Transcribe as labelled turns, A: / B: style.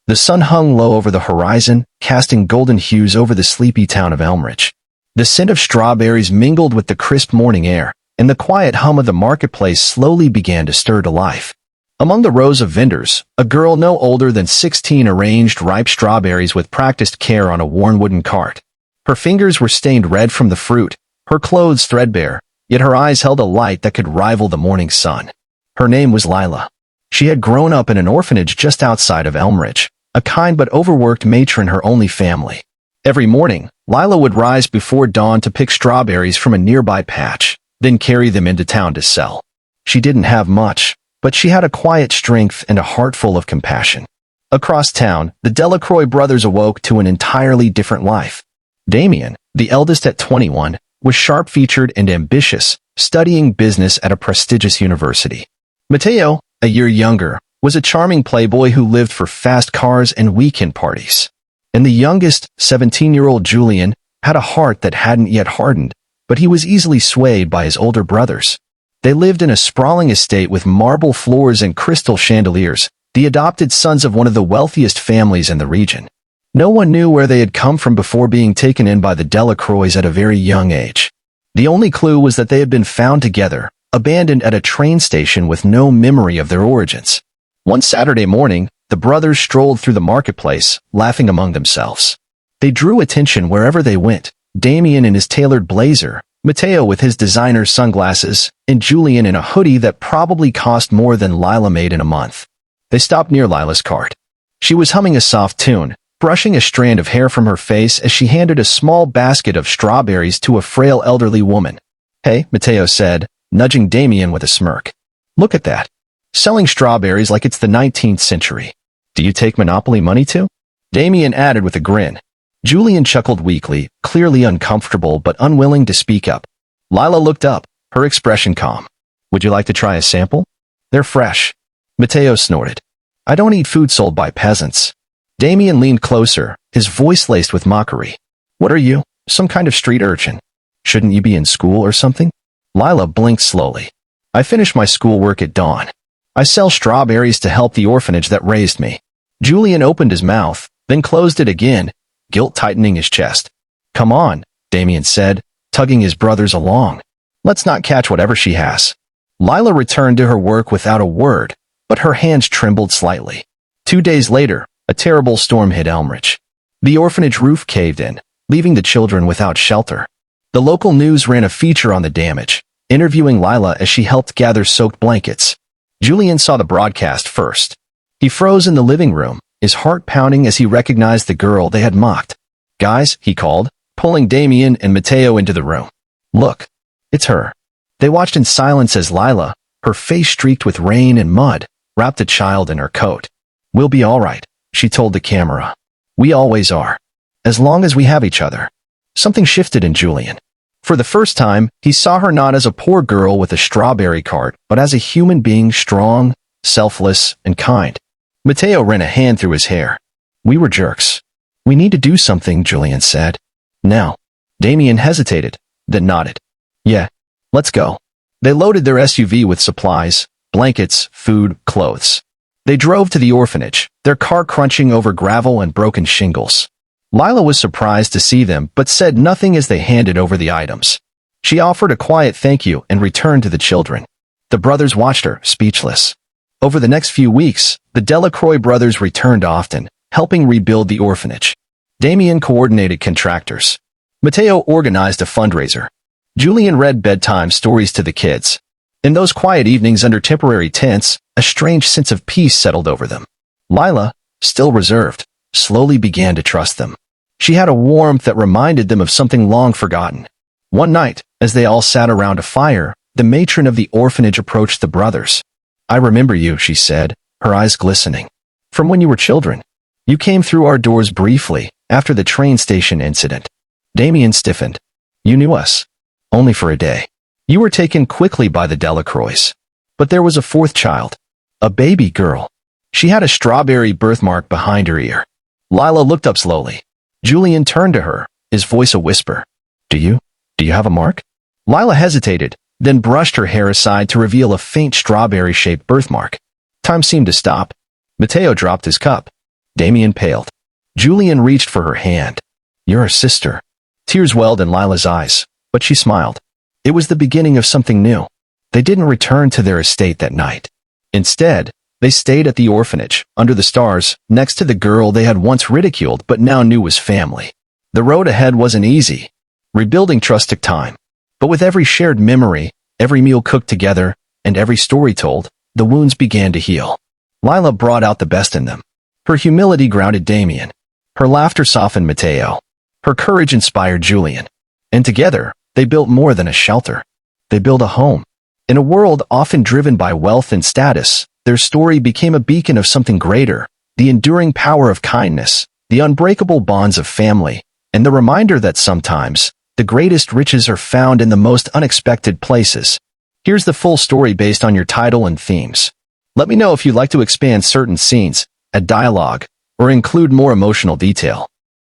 A: The sun hung low over the horizon, casting golden hues over the sleepy town of Elmridge. The scent of strawberries mingled with the crisp morning air, and the quiet hum of the marketplace slowly began to stir to life. Among the rows of vendors, a girl no older than 16 arranged ripe strawberries with practiced care on a worn wooden cart. Her fingers were stained red from the fruit, her clothes threadbare, yet her eyes held a light that could rival the morning sun. Her name was Lila. She had grown up in an orphanage just outside of Elmridge, a kind but overworked matron her only family. Every morning, Lila would rise before dawn to pick strawberries from a nearby patch, then carry them into town to sell. She didn't have much, but she had a quiet strength and a heart full of compassion. Across town, the Delacroix brothers awoke to an entirely different life. Damien, the eldest at 21, was sharp-featured and ambitious, studying business at a prestigious university. Mateo, a year younger, was a charming playboy who lived for fast cars and weekend parties. And the youngest, 17-year-old Julian, had a heart that hadn't yet hardened, but he was easily swayed by his older brothers. They lived in a sprawling estate with marble floors and crystal chandeliers, the adopted sons of one of the wealthiest families in the region. No one knew where they had come from before being taken in by the Delacroix at a very young age. The only clue was that they had been found together, abandoned at a train station with no memory of their origins. One Saturday morning, the brothers strolled through the marketplace, laughing among themselves. They drew attention wherever they went, Damien in his tailored blazer, Mateo with his designer sunglasses, and Julian in a hoodie that probably cost more than Lila made in a month. They stopped near Lila's cart. She was humming a soft tune, brushing a strand of hair from her face as she handed a small basket of strawberries to a frail elderly woman. "Hey," Mateo said, nudging Damien with a smirk. "Look at that. Selling strawberries like it's the 19th century. Do you take Monopoly money too?" Damien added with a grin. Julian chuckled weakly, clearly uncomfortable but unwilling to speak up. Lila looked up, her expression calm. "Would you like to try a sample? They're fresh." Mateo snorted. "I don't eat food sold by peasants." Damien leaned closer, his voice laced with mockery. "What are you, some kind of street urchin? Shouldn't you be in school or something?" Lila blinked slowly. "I finish my schoolwork at dawn. I sell strawberries to help the orphanage that raised me." Julian opened his mouth, then closed it again, guilt tightening his chest. "Come on," Damien said, tugging his brothers along. "Let's not catch whatever she has." Lila returned to her work without a word, but her hands trembled slightly. 2 days later, a terrible storm hit Elmridge. The orphanage roof caved in, leaving the children without shelter. The local news ran a feature on the damage, interviewing Lila as she helped gather soaked blankets. Julian saw the broadcast first. He froze in the living room, his heart pounding as he recognized the girl they had mocked. "Guys," he called, pulling Damien and Mateo into the room. "Look, it's her." They watched in silence as Lila, her face streaked with rain and mud, wrapped a child in her coat. "We'll be all right," she told the camera. "We always are. As long as we have each other." Something shifted in Julian. For the first time, he saw her not as a poor girl with a strawberry cart, but as a human being strong, selfless, and kind. Mateo ran a hand through his hair. "We were jerks. We need to do something," Julian said. "Now." Damien hesitated, then nodded. "Yeah, let's go." They loaded their SUV with supplies, blankets, food, clothes. They drove to the orphanage, their car crunching over gravel and broken shingles. Lila was surprised to see them, but said nothing as they handed over the items. She offered a quiet thank you and returned to the children. The brothers watched her, speechless. Over the next few weeks, the Delacroix brothers returned often, helping rebuild the orphanage. Damien coordinated contractors. Mateo organized a fundraiser. Julian read bedtime stories to the kids. In those quiet evenings under temporary tents, a strange sense of peace settled over them. Lila, still reserved, slowly began to trust them. She had a warmth that reminded them of something long forgotten. One night, as they all sat around a fire, the matron of the orphanage approached the brothers. "I remember you," she said, her eyes glistening. "From when you were children. You came through our doors briefly, after the train station incident." Damien stiffened. "You knew us. Only for a day. You were taken quickly by the Delacroix. But there was a fourth child. A baby girl. She had a strawberry birthmark behind her ear." Lila looked up slowly. Julian turned to her, his voice a whisper. Do you have a mark?" Lila hesitated, then brushed her hair aside to reveal a faint strawberry-shaped birthmark. Time seemed to stop. Mateo dropped his cup. Damien paled. Julian reached for her hand. "You're her sister." Tears welled in Lila's eyes, but she smiled. It was the beginning of something new. They didn't return to their estate that night. Instead, they stayed at the orphanage, under the stars, next to the girl they had once ridiculed but now knew was family. The road ahead wasn't easy. Rebuilding trust took time. But with every shared memory, every meal cooked together, and every story told, the wounds began to heal. Lila brought out the best in them. Her humility grounded Damien. Her laughter softened Mateo. Her courage inspired Julian. And together, they built more than a shelter. They built a home. In a world often driven by wealth and status, their story became a beacon of something greater, the enduring power of kindness, the unbreakable bonds of family, and the reminder that sometimes, the greatest riches are found in the most unexpected places. Here's the full story based on your title and themes. Let me know if you'd like to expand certain scenes, add dialogue, or include more emotional detail.